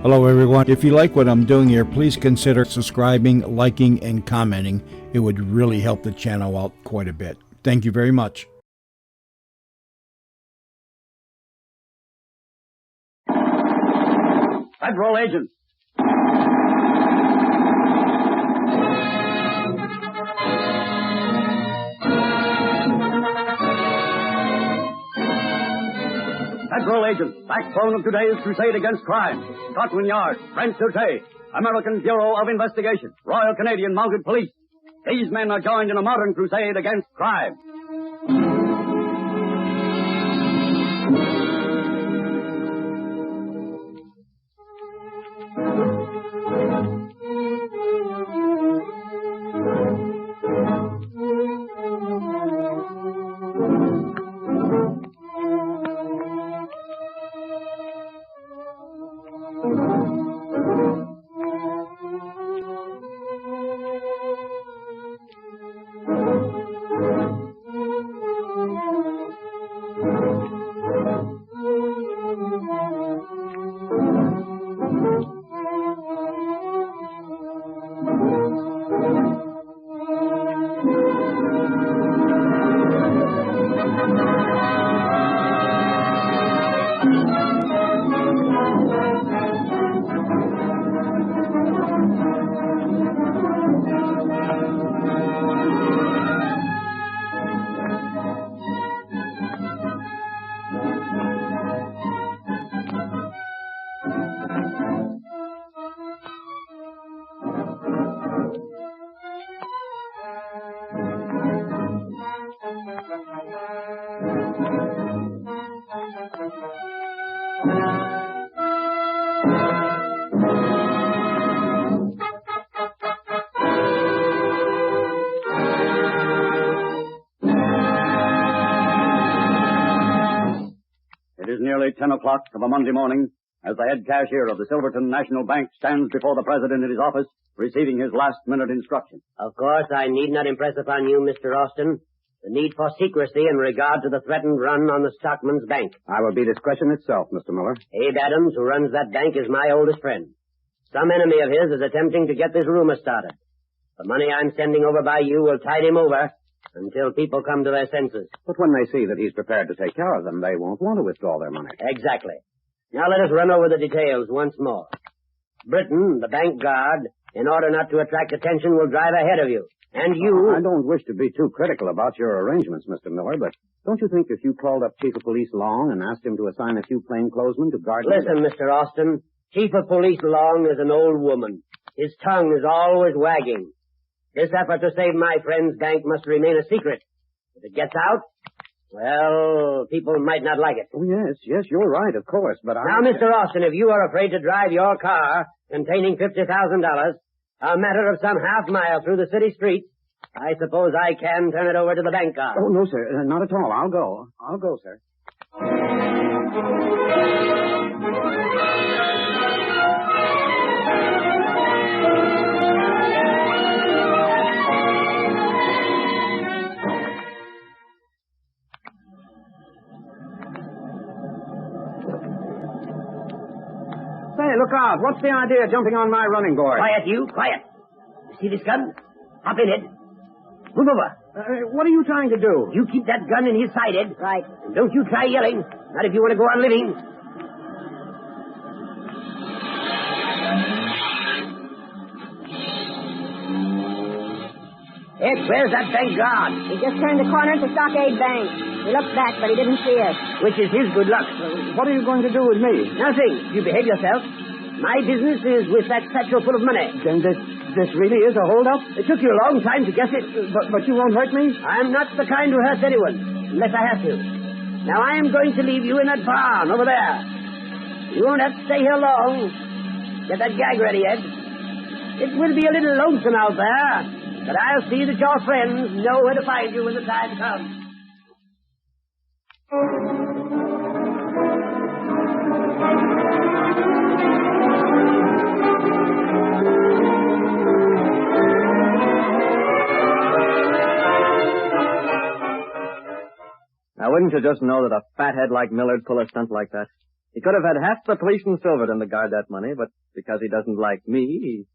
Hello, everyone. If you like what I'm doing here, please consider subscribing, liking, and commenting. It would really help the channel out quite a bit. Thank you very much. Federal agents. Federal agents, backbone of today's crusade against crime. Scotland Yard, French Sûreté, American Bureau of Investigation, Royal Canadian Mounted Police. These men are joined in a modern crusade against crime. It is nearly 10 o'clock of a Monday morning as the head cashier of the Silverton National Bank stands before the president in his office receiving his last-minute instructions. Of course, I need not impress upon you, Mr. Austin, the need for secrecy in regard to the threatened run on the Stockman's Bank. I will be discretion itself, Mr. Miller. Abe Adams, who runs that bank, is my oldest friend. Some enemy of his is attempting to get this rumor started. The money I'm sending over by you will tide him over until people come to their senses. But when they see that he's prepared to take care of them, they won't want to withdraw their money. Exactly. Now let us run over the details once more. Britain, the bank guard, in order not to attract attention, will drive ahead of you. And you... I don't wish to be too critical about your arrangements, Mr. Miller, but don't you think if you called up Chief of Police Long and asked him to assign a few plainclothesmen to guard... Listen, Mr. Austin, Chief of Police Long is an old woman. His tongue is always wagging. This effort to save my friend's bank must remain a secret. If it gets out, well, people might not like it. Oh, yes, you're right, of course, but Now, Mr. Austin, if you are afraid to drive your car containing $50,000, a matter of some half mile through the city streets, I suppose I can turn it over to the bank guard. Oh, no, sir, not at all. I'll go, sir. Say, look out. What's the idea of jumping on my running board? Quiet, you. Quiet. You see this gun? Hop in it. Move over. What are you trying to do? You keep that gun in his sided. Right. And don't you try yelling. Not if you want to go on living. Ed, where's that bank guard? He just turned the corner at the Stockade Bank. He looked back, but he didn't see us. Which is his good luck. What are you going to do with me? Nothing. You behave yourself. My business is with that satchel full of money. Then this really is a hold-up? It took you a long time to guess it. But you won't hurt me? I'm not the kind who hurts anyone, unless I have to. Now I am going to leave you in that barn over there. You won't have to stay here long. Get that gag ready, Ed. It will be a little lonesome out there, but I'll see that your friends know where to find you when the time comes. Now, wouldn't you just know that a fathead like Miller'd pull a stunt like that? He could have had half the police in Silverton to guard that money, but because he doesn't like me,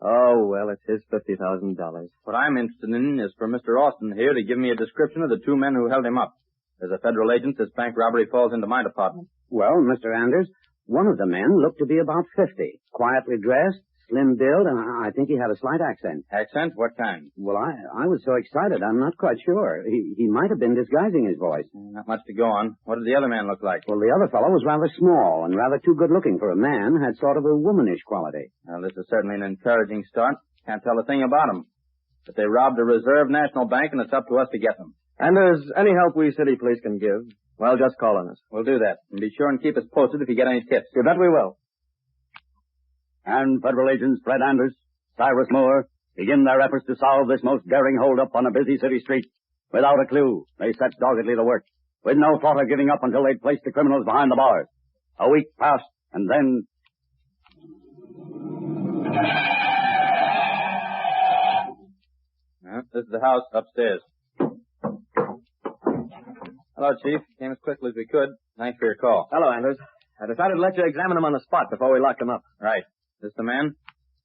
Oh, well, it's his $50,000. What I'm interested in is for Mr. Austin here to give me a description of the two men who held him up. As a federal agent, this bank robbery falls into my department. Well, Mr. Anders, one of the men looked to be about 50, quietly dressed, slim build, and I think he had a slight accent. Accent? What kind? Well, I was so excited, I'm not quite sure. He might have been disguising his voice. Not much to go on. What did the other man look like? Well, the other fellow was rather small and rather too good-looking for a man, had sort of a womanish quality. Well, this is certainly an encouraging start. Can't tell a thing about them. But they robbed a Reserve National Bank, and it's up to us to get them. And there's any help we city police can give, well, just call on us. We'll do that. And be sure and keep us posted if you get any tips. You bet we will. And federal agents Fred Anders, Cyrus Moore, begin their efforts to solve this most daring hold-up on a busy city street. Without a clue, they set doggedly to work, with no thought of giving up until they'd placed the criminals behind the bars. A week passed, and then... This is the house upstairs. Hello, Chief. Came as quickly as we could. Thanks for your call. Hello, Anders. I decided to let you examine him on the spot before we locked him up. Right. This the man?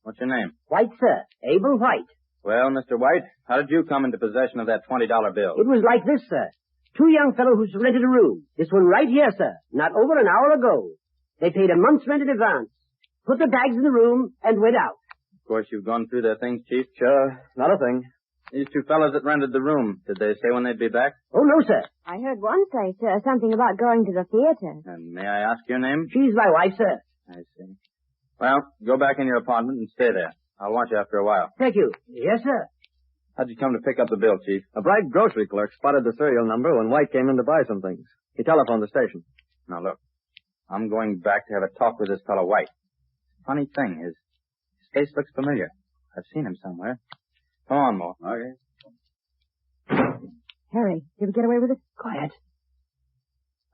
What's your name? White, sir. Abel White. Well, Mr. White, how did you come into possession of that $20 bill? It was like this, sir. Two young fellows who rented a room. This one right here, sir. Not over an hour ago. They paid a month's rent in advance, put their bags in the room, and went out. Of course, you've gone through their things, Chief. Sure, not a thing. These two fellows that rented the room, did they say when they'd be back? Oh, no, sir. I heard one say, sir, something about going to the theater. And may I ask your name? She's my wife, sir. I see. Well, go back in your apartment and stay there. I'll watch you after a while. Thank you. Yes, sir. How'd you come to pick up the bill, Chief? A bright grocery clerk spotted the serial number when White came in to buy some things. He telephoned the station. Now, look, I'm going back to have a talk with this fellow White. Funny thing is, his face looks familiar. I've seen him somewhere. Come on, Mo. Okay. Harry, did we get away with it? Quiet.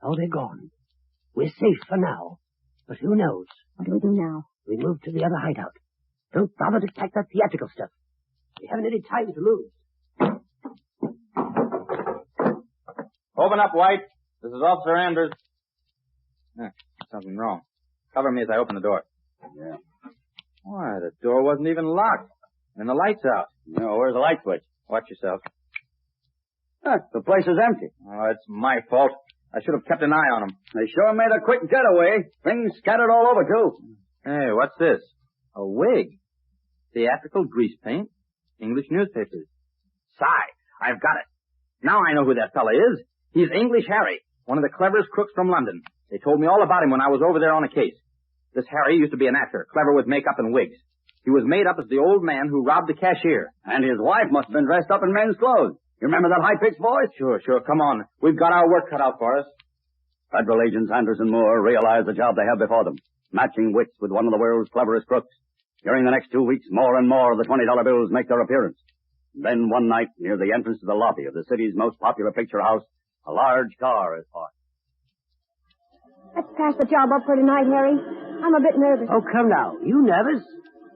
Oh, they're gone. We're safe for now. But who knows? What do we do now? We move to the other hideout. Don't bother to pack that theatrical stuff. We haven't any time to lose. Open up, White. This is Officer Anders. Something wrong. Cover me as I open the door. Yeah. Why, the door wasn't even locked. And the light's out. No, where's the light switch? Watch yourself. The place is empty. Oh, it's my fault. I should have kept an eye on them. They sure made a quick getaway. Things scattered all over, too. Hey, what's this? A wig. Theatrical grease paint. English newspapers. Sigh, I've got it. Now I know who that fella is. He's English Harry, one of the cleverest crooks from London. They told me all about him when I was over there on a case. This Harry used to be an actor, clever with makeup and wigs. He was made up as the old man who robbed the cashier. And his wife must have been dressed up in men's clothes. You remember that high-pitched voice? Sure. Come on. We've got our work cut out for us. Federal agents Anders and Moore realize the job they have before them, matching wits with one of the world's cleverest crooks. During the next 2 weeks, more and more of the $20 bills make their appearance. Then one night, near the entrance to the lobby of the city's most popular picture house, a large car is parked. Let's pass the job up for tonight, Harry. I'm a bit nervous. Oh, come now. You nervous?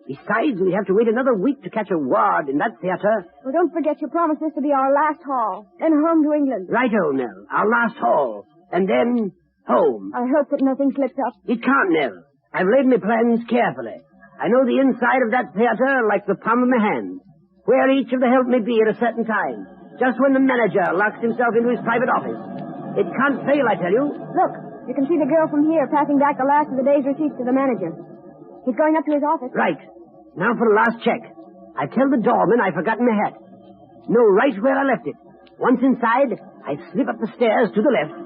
Besides, we have to wait another week to catch a ward in that theater. Well, don't forget you promised this to be our last haul. Then home to England. Righto, Nell. Our last haul. And then home. I hope that nothing slips up. It can't, Nell. I've laid my plans carefully. I know the inside of that theater like the palm of my hand. Where each of the help may be at a certain time. Just when the manager locks himself into his private office. It can't fail, I tell you. Look, you can see the girl from here passing back the last of the day's receipts to the manager. He's going up to his office. Right. Now for the last check. I tell the doorman I've forgotten my hat. Know right where I left it. Once inside, I slip up the stairs to the left.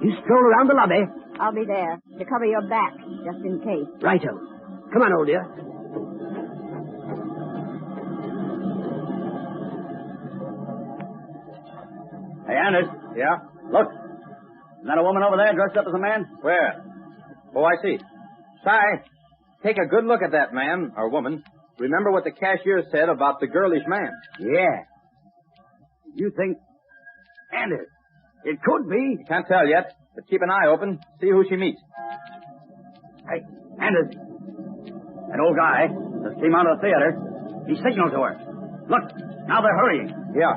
You stroll around the lobby. I'll be there to cover your back, just in case. Righto. Come on, old dear. Hey, Anders. Yeah? Look. Isn't that a woman over there dressed up as a man? Where? Oh, I see. Sigh. Take a good look at that man, or woman. Remember what the cashier said about the girlish man. Yeah. You think... Anders, it could be... Can't tell yet, but keep an eye open. See who she meets. Hey, Anders. That old guy just came out of the theater. He signaled to her. Look, now they're hurrying. Yeah.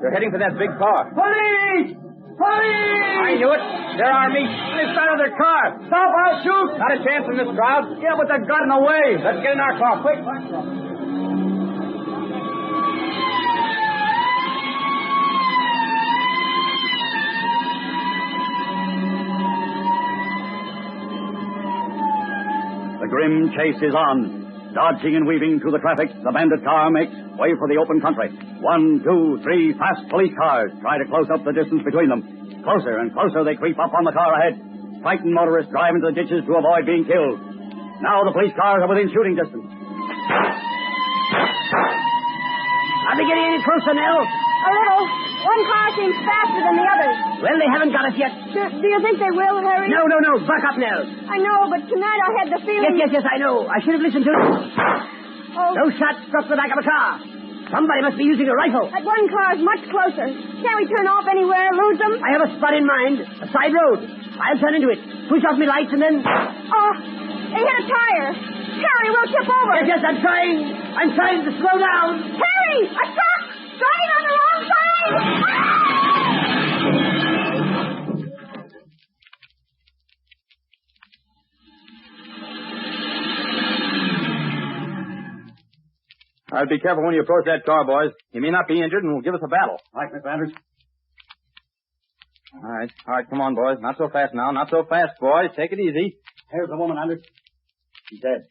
They're heading for that big car. Police! Police! I knew it. They're our meat. They started their car. Stop, I'll shoot. Not a chance in this crowd. Yeah, but they've gotten away. Let's get in our car, quick. The grim chase is on. Dodging and weaving through the traffic, the bandit car makes way for the open country. 1, 2, 3 fast police cars try to close up the distance between them. Closer and closer they creep up on the car ahead. Frightened motorists drive into the ditches to avoid being killed. Now the police cars are within shooting distance. Are they getting any closer, Nell? A little. One car seems faster than the others. Well, they haven't got us yet. Do you think they will, Harry? No. Back up, Nell. I know, but tonight I had the feeling... Yes, I know. I should have listened to it. Oh, Those shots struck the back of a car. Somebody must be using a rifle. that one car is much closer. Can't we turn off anywhere, lose them? I have a spot in mind. A side road. I'll turn into it. Push off my lights and then... Oh, they hit a tire. Harry, we'll tip over. Yes, I'm trying. I'm trying to slow down. Harry, a truck! Driving on the wrong side! All right, be careful when you approach that car, boys. He may not be injured and will give us a battle. Right, Mr. Anders. All right, come on, boys. Not so fast now. Not so fast, boys. Take it easy. Here's the woman, Anders. She's dead.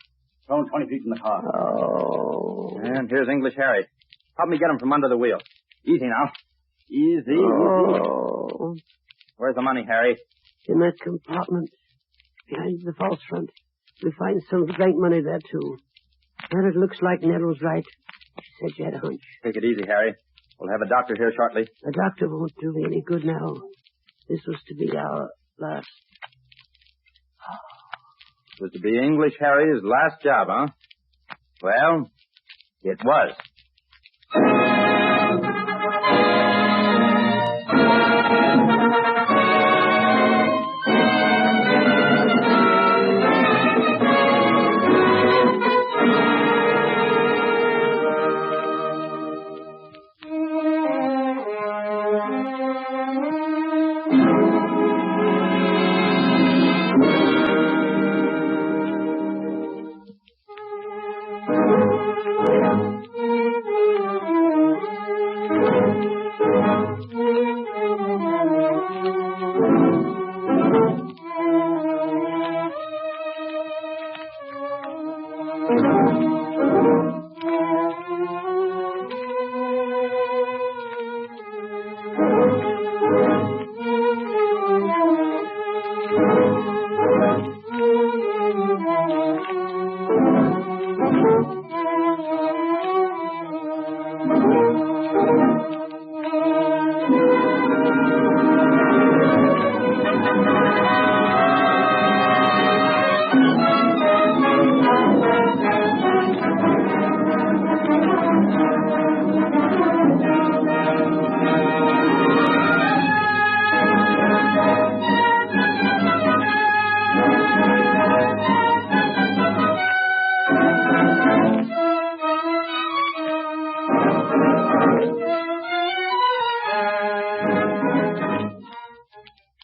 Thrown 20 feet from the car. Oh. And here's English Harry. Help me get him from under the wheel. Easy now. Easy. Oh. Where's the money, Harry? In that compartment. Behind the false front. We find some bank money there, too. Well, it looks like Nell was right. She said she had a hunch. Take it easy, Harry. We'll have a doctor here shortly. The doctor won't do me any good now. This was to be our last. It was to be English Harry's last job, huh? Well, it was.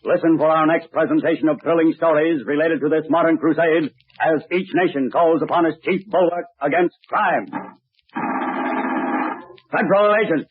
Listen for our next presentation of thrilling stories related to this modern crusade as each nation calls upon its chief bulwark against crime. Federal agent.